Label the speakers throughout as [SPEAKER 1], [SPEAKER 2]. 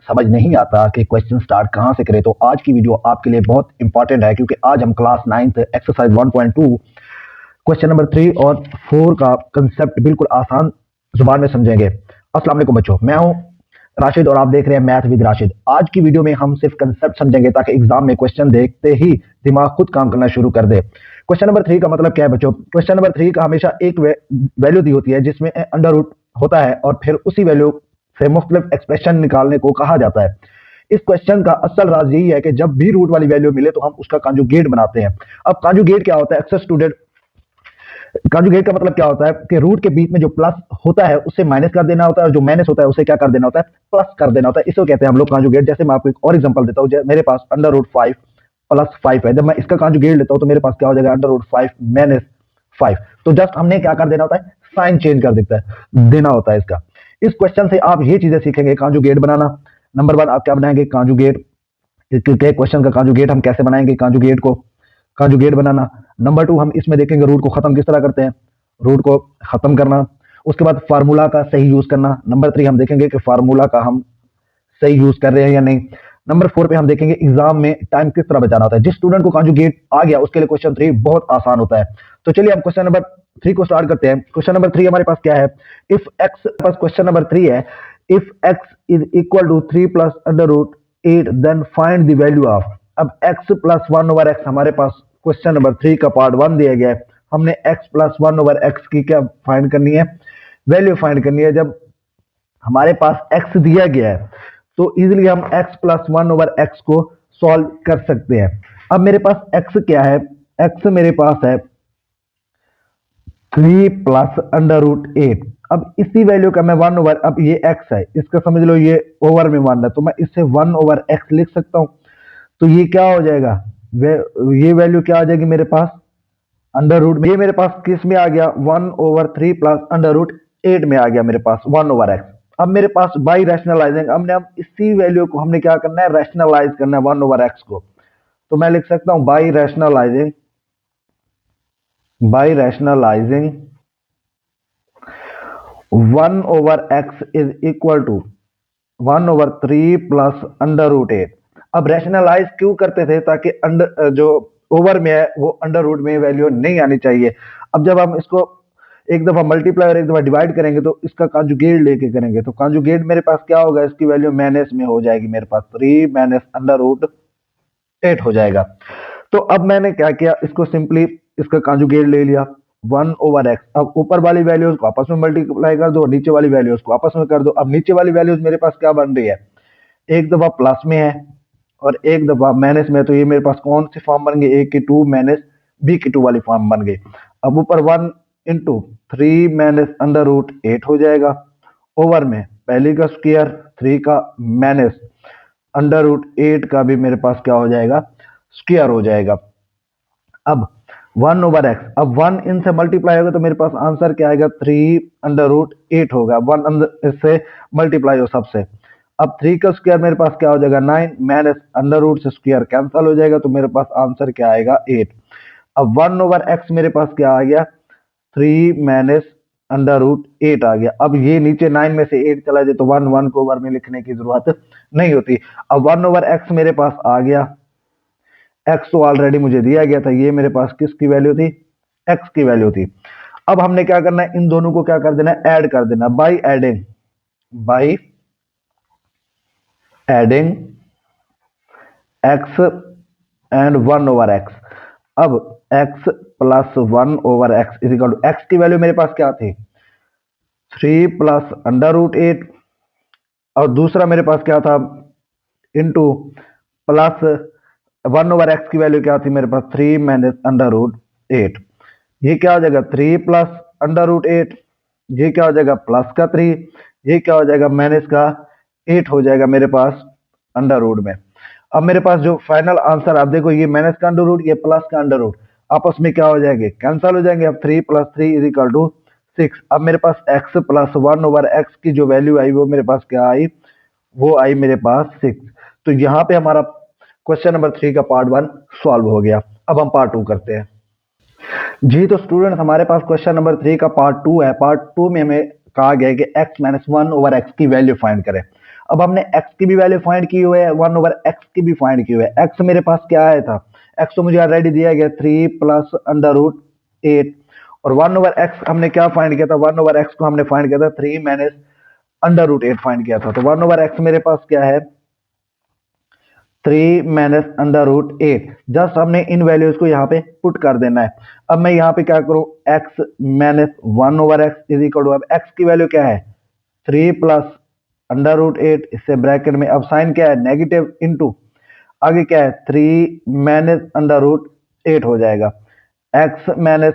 [SPEAKER 1] समझ नहीं आता कि क्वेश्चन स्टार्ट कहाँ से करें, तो आज की वीडियो आपके लिए बहुत इंपॉर्टेंट है, क्योंकि आज हम class 9th exercise 1.2 question number 3 और 4 का कंसेप्ट बिल्कुल आसान जुबान में समझेंगे। अस्सलाम वालेकुम बच्चों, मैं हूं राशिद और आप देख रहे हैं मैथ विद राशिद। आज की वीडियो में हम सिर्फ कंसेप्ट समझेंगे ताकि एग्जाम में क्वेश्चन देखते ही दिमाग खुद काम करना शुरू कर दे। क्वेश्चन नंबर 3 का मतलब क्या है बच्चों? क्वेश्चन नंबर 3 का हमेशा एक वैल्यू दी होती है जिसमें अंडर रूट होता है और फिर उसी वैल्यू से मुख्तलिफ एक्सप्रेशन निकालने को कहा जाता है। इस क्वेश्चन का असल राज यही है कि जब भी रूट वाली वैल्यू मिले तो हम उसका कॉन्जुगेट बनाते हैं। अब कॉन्जुगेट क्या होता है? अक्सर स्टूडेंट, कॉन्जुगेट का मतलब क्या होता है कि रूट के बीच में जो प्लस होता है उससे माइनस कर देना होता है और जो माइनस होता है उसे क्या कर देना होता है? प्लस कर देना होता है। इसको कहते हैं हम लोग कॉन्जुगेट। जैसे मैं आपको एक और एग्जांपल देता हूं, मेरे पास अंडर रूट 5 प्लस 5 है। जब मैं इसका कॉन्जुगेट लेता हूं तो मेरे पास क्या हो जाएगा? Under root 5 minus 5। तो जस्ट हमने क्या कर देना होता है? साइन चेंज कर देना होता है इसका। इस क्वेश्चन से आप ये चीजें सीखेंगे, कॉन्जुगेट बनाना। नंबर 1 आप क्या बनाएंगे? कॉन्जुगेट। क्वेश्चन का कॉन्जुगेट हम कैसे बनाएंगे? कॉन्जुगेट को कॉन्जुगेट बनाना। नंबर 2 हम इसमें देखेंगे रूट को खत्म किस तरह करते हैं, रूट को खत्म करना। उसके बाद फार्मूला का सही यूज करना। नंबर 3 हम देखेंगे कि फार्मूला का हम सही यूज कर रहे हैं या नहीं। नंबर 4 पे हम देखेंगे एग्जाम में टाइम किस तरह बचाना होता है। जिस स्टूडेंट को कॉन्जुगेट आ गया उसके लिए क्वेश्चन 3 बहुत आसान होता है। तो चलिए हम क्वेश्चन नंबर 3 को स्टार्ट करते हैं। क्वेश्चन नंबर 3 हमारे पास क्या है? इफ एक्स, पास क्वेश्चन नंबर 3 है, if X is equal to 3 plus under root 8 then find the value of. अब x प्लस 1 ओवर एक्स हमारे पास क्वेश्चन नंबर 3 का पार्ट 1 दिया गया है। हमने x प्लस 1 ओवर एक्स की क्या फाइंड करनी है? वैल्यू फाइंड करनी है। जब हमारे पास x दिया गया है तो इजीली हम x प्लस 1 ओवर एक्स को सॉल्व कर सकते हैं। अब मेरे पास x क्या है? x मेरे पास है 3 प्लस अंडर रूट 8। अब इसी वैल्यू का मैं 1 ओवर, अब ये x है, इसका समझ लो ये ओवर में 1 है, तो मैं इससे 1 ओवर x लिख सकता हूं। तो ये क्या हो जाएगा? ये वैल्यू क्या आ जाएगी मेरे पास? अंडर रूट में। ये मेरे पास किस में आ गया? 1 ओवर 3 प्लस अंडर रूट 8 में आ गया मेरे पास 1 ओवर एक्स। अब मेरे पास बाई रैशनलाइजिंग, हमने अब इसी वैल्यू को हमने क्या करना है? रैशनलाइज करना है 1 ओवर एक्स को। तो मैं लिख सकता हूं by rationalising 1 over X is equal to 1 over 3 plus under root 8। अब रैशनलाइज क्यों करते थे? ताकि अंडर जो ओवर में है वो अंडर रूट में वैल्यू नहीं आनी चाहिए। अब जब हम इसको एक दफा मल्टीप्लाई और एक दफा डिवाइड करेंगे तो इसका कॉन्जुगेट लेके करेंगे, तो कॉन्जुगेट मेरे पास क्या होगा? इसकी वैल्यू माइनस में हो जाएगी, मेरे पास 3 माइनस अंडर रूट 8 हो जाएगा। तो अब मैंने क्या किया? इसको सिंपली इसका कॉन्जुगेट ले लिया 1 ओवर एक्स। अब ऊपर वाली वैल्यूज को आपस में मल्टीप्लाई कर दो, नीचे वाली वैल्यूज को आपस में कर दो। अब नीचे वाली वैल्यूज मेरे पास क्या बन रही है? एक दफा प्लस में है और एक दफा माइनस में, तो ये मेरे पास कौन सी फॉर्म बन गई? ए की 2 माइनस बी की 2 वाली फॉर्म बन गई। अब ऊपर 1 इंटू 3 माइनस अंडर रूट 8 हो जाएगा। ओवर में पहले का स्क्वायर 3 का माइनस अंडर रूट 8 का भी मेरे पास क्या हो जाएगा? स्क्वायर हो जाएगा। अब 1 ओवर एक्स, अब 1 इनसे मल्टीप्लाई होगा तो मेरे पास आंसर क्या आएगा? 3 अंडर रूट 8 होगा। 1 अंदर इससे मल्टीप्लाई हो सबसे। अब 3 का स्क्वायर मेरे पास क्या हो जाएगा? 9 माइनस अंडर रूट से स्क्वायर कैंसिल हो जाएगा, तो मेरे पास आंसर क्या आएगा? 8। अब 1 ओवर एक्स मेरे पास क्या आ गया? 3 माइनस अंडर रूट 8 आ गया। अब ये नीचे 9 में से 8 चला जाए तो 1 को ओवर में लिखने की जरूरत नहीं होती। अब 1 ओवर एक्स मेरे पास आ गया। एक्स तो ऑलरेडी मुझे दिया गया था, ये मेरे पास किसकी वैल्यू थी? एक्स की वैल्यू थी। अब हमने क्या करना है? इन दोनों को क्या कर देना है? ऐड कर देना by adding x and 1 over X. अब x plus 1 over X is equal to, X की वैल्यू मेरे पास क्या थी? 3 प्लस अंडर रूट 8 और दूसरा मेरे पास क्या था? इंटू प्लस 1 ओवर एक्स की वैल्यू क्या थी मेरे पास? 3 माइनस अंडर रूट 8। ये क्या हो जाएगा? 3 प्लस अंडर रूट 8। ये क्या हो जाएगा? प्लस का 3। ये क्या हो जाएगा? माइनस का 8 हो जाएगा मेरे पास अंडर रूट में। अब मेरे पास जो फाइनल आंसर, आप देखो ये माइनस का अंडर रूट, ये प्लस का अंडर रूट आपस में क्या हो जाएंगे? कैंसिल हो जाएंगे। अब 3 प्लस 3 इज इक्वल टू 6। अब मेरे पास x प्लस 1 ओवर एक्स की जो वैल्यू आई वो मेरे पास क्या आई? वो आई मेरे पास 6। तो यहाँ पे हमारा क्वेश्चन नंबर 3 का पार्ट 1 सॉल्व हो गया। अब हम पार्ट 2 करते हैं। जी तो स्टूडेंट, हमारे पास क्वेश्चन नंबर 3 का पार्ट 2 है। पार्ट 2 में हमें कहा गया है कि x माइनस 1 ओवर एक्स की वैल्यू फाइंड करें। अब हमने x की भी वैल्यू फाइंड की हुई है, 1/x की भी फाइंड की हुई है। x मेरे पास क्या आया था, x तो मुझे ऑलरेडी दिया गया 3 + √8, और 1/x हमने क्या फाइंड किया था, 1/x को हमने फाइंड किया था 3 - √8 फाइंड किया था। तो 1/x मेरे पास क्या है, 3 - √8। जस्ट हमने इन वैल्यूज को यहाँ पे पुट कर देना है। अब मैं यहाँ पे क्या करूँ, x - 1/x is equal to, अब x की वैल्यू क्या है 3 + √8, इससे ब्रैकेट में अब साइन क्या है नेगेटिव, इनटू आगे क्या है 3 - √8 हो जाएगा। x -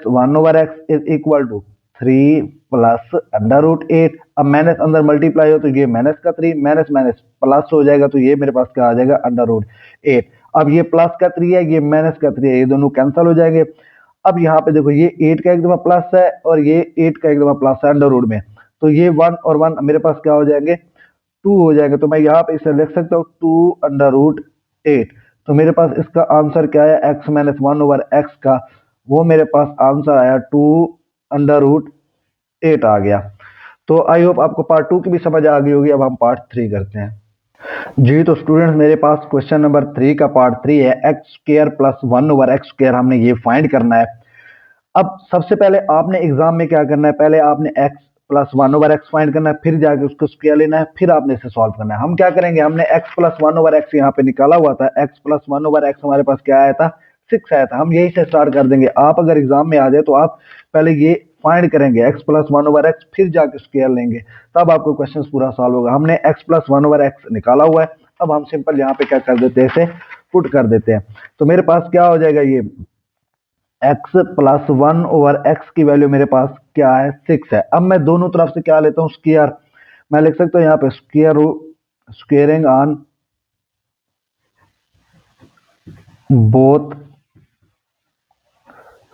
[SPEAKER 1] 1/x is equal to 3 + √8। अब माइनस अंदर मल्टीप्लाई हो तो ये माइनस का 3 माइनस माइनस प्लस हो जाएगा, तो ये मेरे पास क्या आ जाएगा √8। अब ये प्लस का 3 है, ये माइनस का 3 है, ये दोनों कैंसिल हो जाएंगे। अब यहाँ पे देखो ये 8 का एक दफा प्लस है और ये 8 का एक दफा प्लस है अंडर रूट में, तो ये 1 और 1 मेरे पास क्या हो जाएंगे 2 हो जाएंगे। तो मैं यहाँ पे इसे लिख सकता हूँ 2/√8। तो मेरे पास इसका आंसर क्या है, x - 1/x का वो मेरे पास आंसर आया 2/√8 आ गया। तो आई होप आपको पार्ट 2 की भी समझ आ गई होगी। अब हम पार्ट 3 करते हैं। जी तो स्टूडेंट्स, मेरे पास क्वेश्चन नंबर 3 का पार्ट 3 है, x² + 1/x², हमने ये फाइंड करना है। अब सबसे पहले आपने एग्जाम में क्या करना है, पहले आपने x + 1/x फाइंड करना है, फिर जाके उसको स्क्वायर लेना है, फिर आपने इसे सॉल्व करना है। हम क्या करेंगे, हमने x + 1/x यहाँ पे निकाला हुआ था, x + 1/x हमारे पास क्या आया था 6 आया था। हम यही से स्टार्ट कर देंगे। आप अगर एग्जाम में आ जाए तो आप पहले ये फाइंड करेंगे x + 1/x, फिर जाके स्क्वायर लेंगे, तब आपको क्वेश्चन पूरा सॉल्व होगा। हमने x + 1/x निकाला हुआ है। अब हम सिंपल यहाँ पे क्या कर देते हैं, इसे पुट कर देते हैं। तो मेरे पास क्या हो जाएगा, ये x + 1/x की वैल्यू मेरे पास क्या है 6 है। अब मैं दोनों तरफ से क्या लेता हूँ स्क्वायर, मैं लिख सकता हूँ यहाँ पे स्क्वेयरिंग ऑन बोथ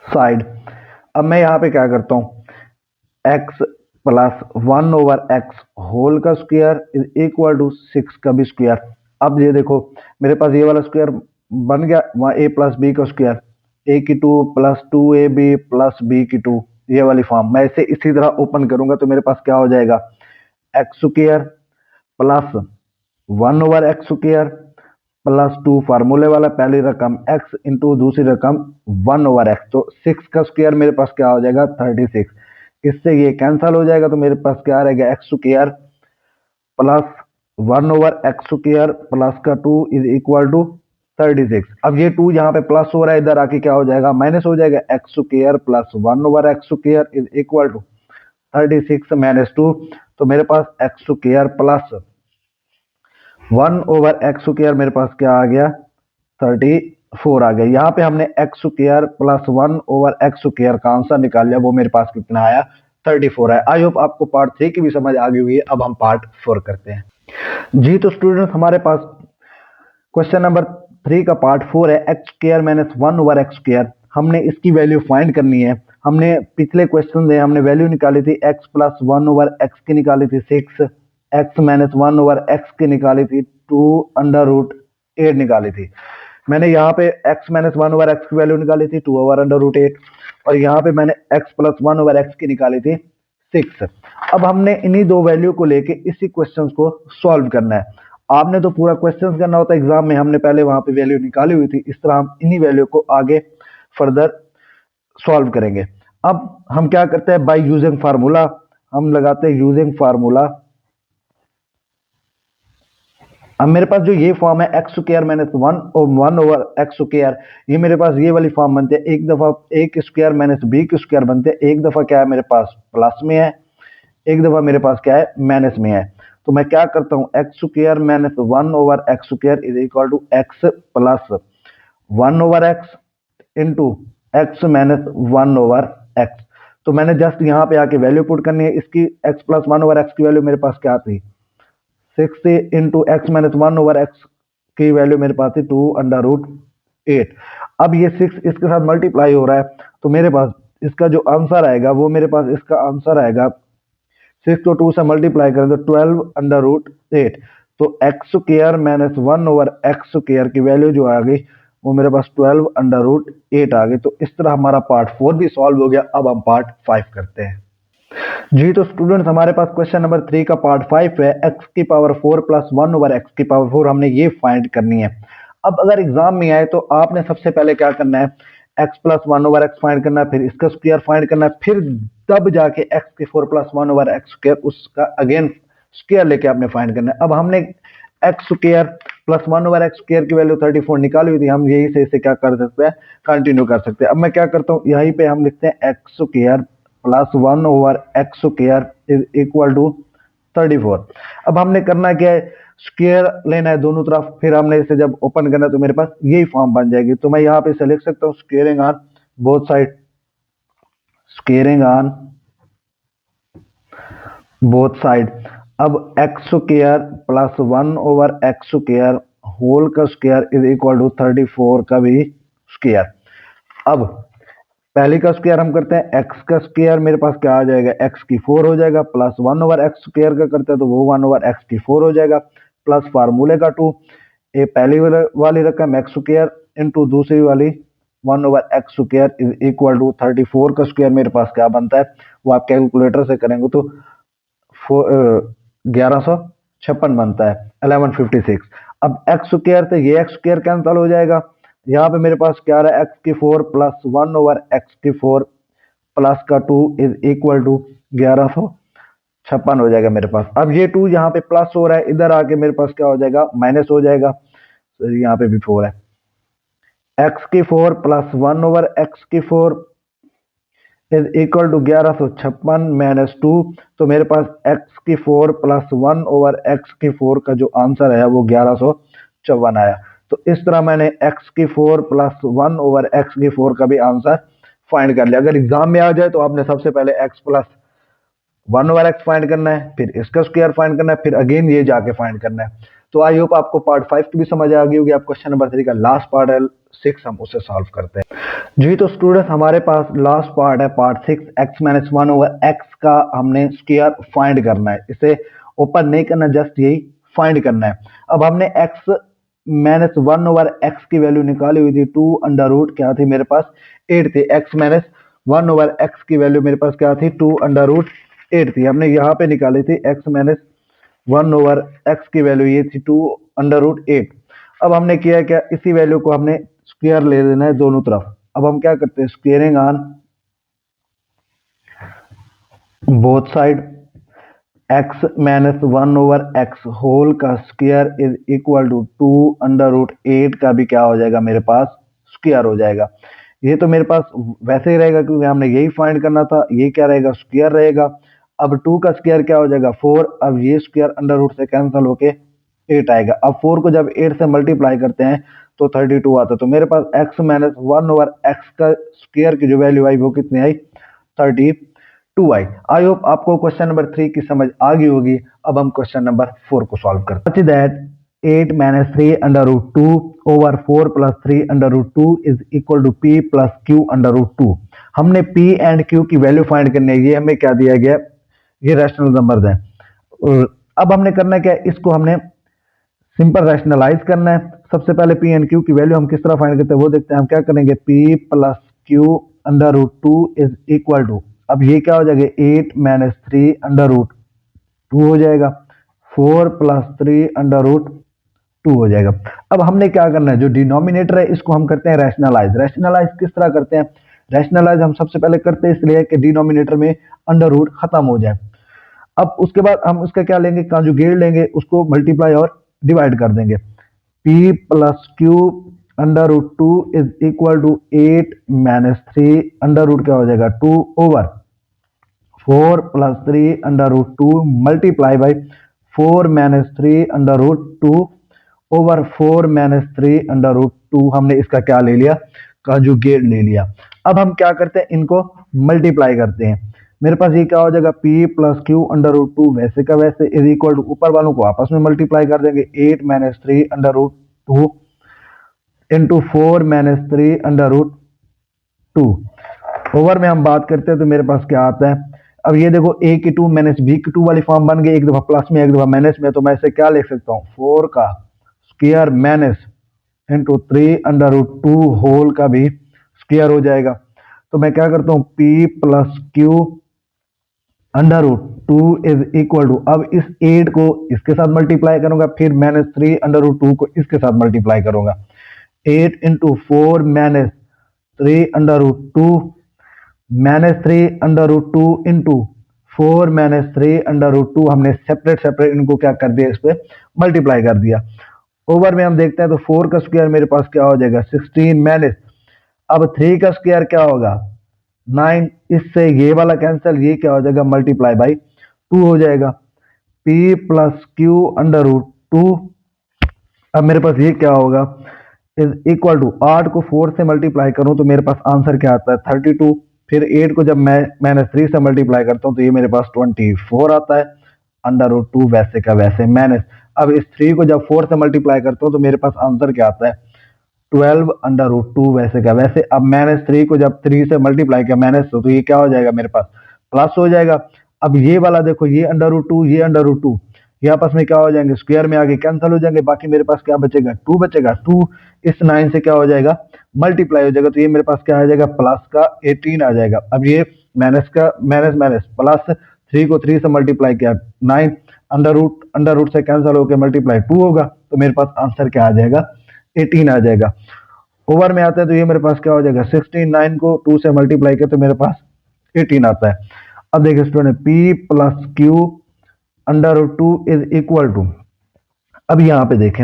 [SPEAKER 1] साइड। अब मैं यहाँ पे क्या करता हूँ, x + 1/x होल का स्क्वायर इज इक्वल टू 6 का भी स्क्वायर। अब ये देखो मेरे पास ये वाला स्क्वायर बन गया, वहाँ a + b का स्क्वायर, a की 2 + 2ab + b की 2, ये वाली फॉर्म। मैं इसे इसी तरह ओपन करूंगा तो मेरे पास क्या हो जाएगा, x² + 1/x² + 2 फार्मूले वाला पहली रकम x इंटू दूसरी रकम 1/x, तो 6 का स्क्वायर मेरे पास क्या हो जाएगा 36। इससे ये कैंसिल हो जाएगा, तो मेरे पास क्या रहेगा x² + 1/x² प्लस का 2 इज इक्वल टू 36। अब ये 2 यहाँ पे प्लस हो रहा है, इधर आके क्या हो जाएगा माइनस हो जाएगा, x² + 1/x² is equal to 36 - 2। तो मेरे पास x² + 1/x² मेरे पास क्या आ गया 34 आ गया। यहाँ पे हमने x² + 1/x² का आंसर निकाल लिया, वो मेरे पास कितना आया 34 है। आई होप आपको पार्ट 3 की भी समझ आ गई हुई है। अब हम पार्ट 4 करते हैं। जी तो स्टूडेंट्स, हमारे पास क्वेश्चन नंबर 3 का पार्ट 4 है, x² - 1/x²। हमने इसकी वैल्यू फाइंड करनी है। हमने पिछले क्वेश्चन में हमने वैल्यू निकाली थी x + 1/x की निकाली थी 6, x - 1/x की निकाली थी 2/√8 निकाली थी। मैंने यहाँ पे x - 1/x की वैल्यू निकाली थी 2/√8, और यहाँ पे मैंने x + 1/x की निकाली थी 6। अब हमने इन्हीं दो वैल्यू को लेके इसी क्वेश्चन को सॉल्व करना है। आपने तो पूरा क्वेश्चन करना होता है एग्जाम में, हमने पहले वहां पे वैल्यू निकाली हुई थी, इस तरह हम इन्हीं वैल्यू को आगे फर्दर सॉल्व करेंगे। अब हम क्या करते हैं, बाय यूजिंग फार्मूला, हम लगाते हैं यूजिंग फार्मूला। अब मेरे पास जो ये फॉर्म है x² - 1/x², ये मेरे पास ये वाली फॉर्म बनते हैं। एक दफा a² - b² बनते हैं, एक दफा क्या है मेरे पास प्लस में है, एक दफा मेरे पास क्या है माइनस में है। तो मैं क्या करता हूँ x² - 1/x² is equal to x + 1/x into x - 1/x। तो मैंने जस्ट यहाँ पे आके वैल्यू पुट करनी है इसकी। x + 1/x की वैल्यू मेरे पास क्या थी 6 इंटू x - 1/x की वैल्यू मेरे पास थी 2/√8। अब ये 6 इसके साथ मल्टीप्लाई हो रहा है, तो मेरे पास इसका जो आंसर आएगा वो मेरे पास इसका आंसर आएगा 6 को 2 से मल्टीप्लाई करें तो 12/√8। तो x² - 1/x² की वैल्यू जो आ गई वो मेरे पास 12/√8 आ गई। तो इस तरह हमारा पार्ट 4 भी सॉल्व हो गया। अब हम पार्ट 5 करते हैं। जी तो स्टूडेंट्स हमारे पास क्वेश्चन नंबर 3 का पार्ट 5 है, एक्स की पावर 4 प्लस 1 ओवर एक्स की पावर 4 हमने ये फाइंड करनी है। अब अगर एग्जाम में आए तो आपने सबसे पहले क्या करना है, x plus 1 over x find करना है, फिर इसका स्क्वायर फाइंड करना है, फिर तब जाके एक्स की 4 प्लस 1 ओवर एक्स स्क्वायर उसका अगेन स्क्वायर लेके आपने फाइंड करना है। अब हमने x square plus 1 over x square की वैल्यू 34 निकाली हुई थी, हम यही से इसे क्या कर सकते हैं, कंटिन्यू कर सकते हैं। अब मैं क्या करता हूँ, यहीं पे हम लिखते हैं x square plus 1 over x square is equal to 34। अब हमने करना क्या है, स्क्वायर लेना है दोनों तरफ, फिर हमने इसे जब ओपन करना है तो मेरे पास यही फॉर्म बन जाएगी। तो मैं यहाँ पे इसे लिख सकता हूँ squaring on both side, squaring on both side. अब X square plus 1 over x square whole का स्क्वायर इज इक्वल टू 34 का भी स्क्वायर। अब पहले का स्क्वायर हम करते हैं, एक्स का स्क्वायर मेरे पास क्या आ जाएगा, एक्स की 4 हो जाएगा, प्लस 1 ओवर एक्स स्क्वायर का करते हैं तो वो 1 ओवर एक्स की 4 हो जाएगा, प्लस फार्मूले का 2, ये पहली वाली रकम एक्स स्क्वायर इनटू दूसरी वाली 1 over x square is equal to 34 का स्क्वायर मेरे पास क्या बनता है, वो आप कैलकुलेटर से करेंगे तो 1156 बनता है, 1156। अब एक्स स्क्वायर से ये एक्स स्क्वायर कैंसिल हो जाएगा, यहाँ पे मेरे पास क्या रहा है, एक्स की 4 प्लस 1 ओवर एक्स की 4 प्लस का 2 इज इक्वल टू 1156 हो जाएगा मेरे पास। अब ये 2 यहाँ पे प्लस हो रहा है, इधर आके मेरे पास क्या हो जाएगा, माइनस हो जाएगा। तो यहाँ पे भी 4 है, एक्स की 4 प्लस 1 ओवर एक्स की 4 इज इक्वल टू 1156 माइनस 2। तो मेरे पास एक्स की 4 प्लस 1 ओवर एक्स की 4 का जो आंसर है वो 1154 आया। तो इस तरह मैंने एक्स की 4 प्लस 1 ओवर एक्स की 4 का भी आंसर फाइंड कर लिया। अगर एग्जाम में आ जाए तो आपने सबसे पहले x plus 1 over x find करना है, फिर इसका स्क्वायर फाइंड करना है, फिर अगेन ये जाके फाइंड करना है। तो आई होप आपको पार्ट 5 की भी समझ आ गई होगी। आप क्वेश्चन नंबर 3 का लास्ट पार्ट है 6, हम उसे सॉल्व करते हैं। जी तो स्टूडेंट्स हमारे पास लास्ट पार्ट है part 6, x minus 1 over x का हमने स्क्वायर फाइंड करना है। इसे ओपन नहीं करना, जस्ट यही फाइंड करना है। अब हमने एक्स माइनस 1 ओवर एक्स की वैल्यू निकाली हुई थी, 2 अंडर रूट क्या थी मेरे पास 8 थी। एक्स माइनस 1 ओवर एक्स की वैल्यू मेरे पास क्या थी, 2 अंडर रूट 8 थी। हमने यहाँ पे निकाली थी एक्स माइनस 1 ओवर एक्स की वैल्यू ये थी 2 अंडर रूट 8। अब हमने किया क्या, इसी वैल्यू को हमने स्क्वायर ले लेना है दोनों तरफ। अब हम क्या करते हैं, squaring on both side, X minus 1 over X whole का square is equal to 2 under root 8 का भी क्या हो जाएगा मेरे पास, स्क्वायर हो जाएगा। ये तो मेरे पास वैसे ही रहेगा क्योंकि हमने यही फाइंड करना था, ये क्या रहेगा, स्क्वायर रहेगा। अब 2 का स्क्वायर क्या हो जाएगा 4, अब ये स्क्वायर अंडर रूट से कैंसिल होके 8 आएगा। अब 4 को जब 8 से मल्टीप्लाई करते हैं तो 32 आता है। तो मेरे पास एक्स माइनस 1 ओवर एक्स का स्क्वायर की जो वैल्यू आई वो कितनी आई, 32 आई। आई होप आपको क्वेश्चन नंबर 3 की समझ आ गई होगी। अब हम क्वेश्चन नंबर 4 को सॉल्व करते हैं। That 8 minus 3 under root 2 over 4 plus 3 under root 2 is equal to p plus q under root 2। हमने पी एंड क्यू की वैल्यू फाइंड करनी है। ये हमें क्या दिया गया, ये रैशनल नंबर्स हैं। अब हमने करना क्या है, इसको हमने सिंपल रैशनलाइज करना है। सबसे पहले पी एंड क्यू की वैल्यू हम किस तरह फाइंड करते हैं वो देखते हैं। हम क्या करेंगे, p plus q under root 2 is equal to, अब ये क्या हो जाएगा 8 माइनस 3 अंडर रूट 2 हो जाएगा, 4 प्लस 3 अंडर रूट 2 हो जाएगा। अब हमने क्या करना है, जो डिनोमिनेटर है इसको हम करते हैं रैशनलाइज। रैशनलाइज किस तरह करते हैं, रैशनलाइज हम सबसे पहले करते हैं इसलिए कि डिनोमिनेटर में अंडर रूट खत्म हो जाए। अब उसके बाद हम उसका क्या लेंगे, कॉन्जुगेट लेंगे, उसको मल्टीप्लाई और डिवाइड कर देंगे। p plus q under root 2 is equal to 8 minus 3 under root क्या हो जाएगा 2 over 4 plus 3 under root 2 multiply by 4 minus 3 under root 2 over 4 minus 3 under root 2। हमने इसका क्या ले लिया, कॉन्जुगेट ले लिया। अब हम क्या करते हैं, इनको मल्टीप्लाई करते हैं। मेरे पास ये क्या हो जाएगा, p plus q under root 2 वैसे का वैसे इज इक्वल टू ऊपर वालों को आपस में मल्टीप्लाई कर देंगे, 8 minus 3 under root 2 into 4 minus 3 under root 2। Over में हम बात करते हैं तो मेरे पास क्या आता है, अब ये देखो a की 2 माइनस b की 2 वाली फॉर्म बन गई, एक दफा प्लस में एक दफा माइनस में। तो मैं इसे क्या लिख सकता हूँ, 4 का square minus into 3 under root 2 whole का भी स्क्वायर हो जाएगा। तो मैं क्या करता हूँ, p plus q under root 2 is equal to, अब इस 8 को इसके साथ मल्टीप्लाई करूंगा, फिर -3 अंडर रूट 2 को इसके साथ मल्टीप्लाई करूंगा। 8 into 4 -3 under root 2 -3 under root 2 into 4 -3 under root 2, हमने सेपरेट सेपरेट इनको क्या कर दिया, इस पे मल्टीप्लाई कर दिया। ओवर में हम देखते हैं तो 4 का स्क्वायर मेरे पास क्या हो जाएगा 16 माइनस, अब 3 का स्क्वायर क्या होगा 9, इससे ये वाला कैंसिल, ये क्या हो जाएगा मल्टीप्लाई बाई 2 हो जाएगा। p plus q under root 2, अब मेरे पास ये क्या होगा इज इक्वल टू, 8 को 4 से मल्टीप्लाई करूं तो मेरे पास आंसर क्या आता है 32, फिर 8 को जब मैं -3 से मल्टीप्लाई करता हूं तो ये मेरे पास 24 आता है, अंडर रूट 2 वैसे का वैसे माइनस, अब इस 3 को जब 4 से मल्टीप्लाई करता हूं तो मेरे पास आंसर क्या आता है 12 अंडर रूट 2 वैसे का वैसे। अब -3 को जब 3 से मल्टीप्लाई किया माइनस तो ये क्या हो जाएगा मेरे पास प्लस हो जाएगा। अब ये वाला देखो, ये अंडर रूट 2 ये अंडर रूट 2, ये आपस में क्या हो जाएंगे स्क्वायर में आगे कैंसिल हो जाएंगे, बाकी मेरे पास क्या बचेगा 2 बचेगा। 2 इस 9 से क्या हो जाएगा मल्टीप्लाई हो जाएगा, तो ये मेरे पास क्या आ जाएगा प्लस का 18 आ जाएगा। अब ये माइनस का माइनस माइनस प्लस, 3 को 3 से मल्टीप्लाई किया 9, अंडर रूट से कैंसिल होकर मल्टीप्लाई 2 होगा, तो मेरे पास आंसर क्या आ जाएगा 18 आ जाएगा। ओवर में आता है तो ये मेरे पास क्या हो जाएगा 16, 9 को 2 से मल्टीप्लाई किया तो मेरे पास 18 आता है। अब देखिए student, p plus q under root 2 is equal to, अब यहाँ पे देखें,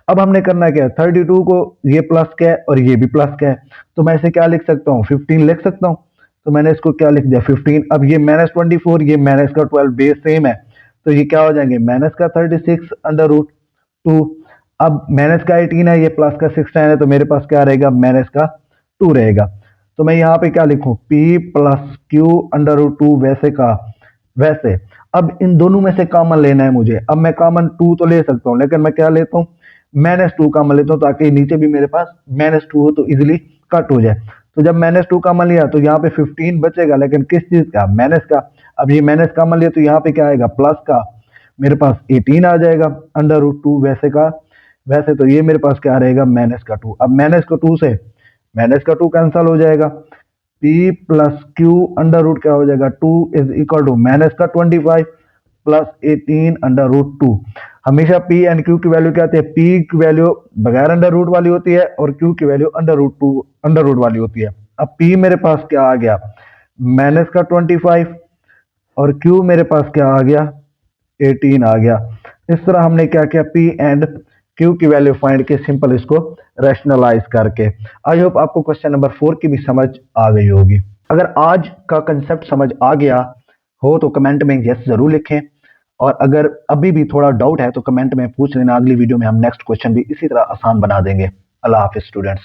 [SPEAKER 1] अब हमने करना क्या है 32 को ये प्लस क्या है और ये भी प्लस क्या है, तो मैं इसे क्या लिख सकता हूँ 15 लिख सकता हूँ, तो मैंने इसको क्या लिख दिया 15। अब ये -24 ये माइनस का 12 बेस सेम है, तो ये क्या हो जाएंगे माइनस का 36 अंडर रूट 2, अब माइनस का 18 है ये प्लस का 16 है, तो मेरे पास क्या रहेगा माइनस का 2 रहेगा। तो मैं यहाँ पे क्या लिखूं p plus q under root 2 वैसे का वैसे। अब इन दोनों में से कॉमन लेना है मुझे, अब मैं कॉमन 2 तो ले सकता हूँ, लेकिन मैं क्या लेता हूँ -2 कॉमन लेता हूँ, ताकि नीचे भी मेरे पास -2 हो तो इजिली कट हो जाए। तो जब -2 कॉमन लिया तो यहाँ पे 15 बचेगा, लेकिन किस चीज का माइनस का। अब ये माइनस कॉमन लिया तो यहाँ पे क्या आएगा प्लस का, मेरे पास 18 आ जाएगा अंडर रूट 2 वैसे का वैसे, तो ये मेरे पास क्या रहेगा -2। अब -2 से -2 कैंसिल हो जाएगा, p plus q under root क्या हो जाएगा 2 is equal to -25 plus 18 under root 2। हमेशा p एंड q की वैल्यू क्या आती है, p की वैल्यू बगैर अंडर रूट वाली होती है और q की वैल्यू अंडर रूट वाली होती है। अब p मेरे पास क्या आ गया -25 और q मेरे पास क्या आ गया 18 आ गया। इस तरह हमने क्या किया p एंड q की वैल्यू फाइंड के सिंपल इसको रैशनलाइज करके। आई होप आपको क्वेश्चन नंबर 4 की भी समझ आ गई होगी। अगर आज का कंसेप्ट समझ आ गया हो तो कमेंट में यस जरूर लिखें, और अगर अभी भी थोड़ा डाउट है तो कमेंट में पूछ लेना, अगली वीडियो में हम नेक्स्ट क्वेश्चन भी इसी तरह आसान बना देंगे। अल्लाह हाफिज स्टूडेंट्स।